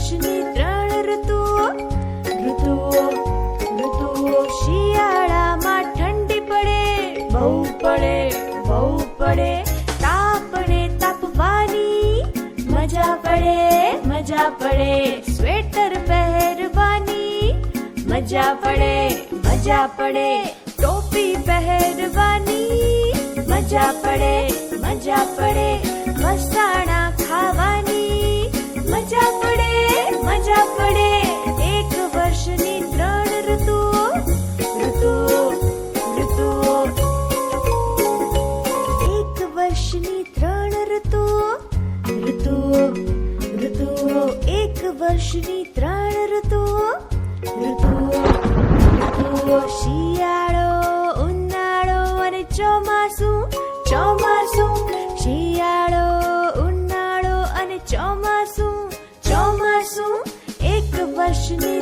વર્ષની 3 ઋતુઓ. ઋતુઓ ઋતુઓ શિયાળામાં ઠંડી પડે, બહુ પડે, બહુ પડે. તાપને તાપવાની મજા પડે, મજા પડે. સ્વેટર પહેરવાની મજા પડે, મજા પડે. ટોપી પહેરવાની મજા પડે, મજા પડે. મસ્તાણા ખાવાની મજા પડે, મજા પડે. 1 વર્ષની 3 ઋતુઓ. ઋતુઓ ઋતુઓ 1 વર્ષની 3 ઋતુઓ. ઋતુઓ ઋતુઓ 1 વર્ષની 3 ઋતુઓ. ઋતુઓ ઋતુઓ શિયાળો, ઉનાળો અને ચોમાસું. ચોમાસું શિયાળો, ઉનાળો અને ચોમાસું. ચોમાસું 1 વર્ષની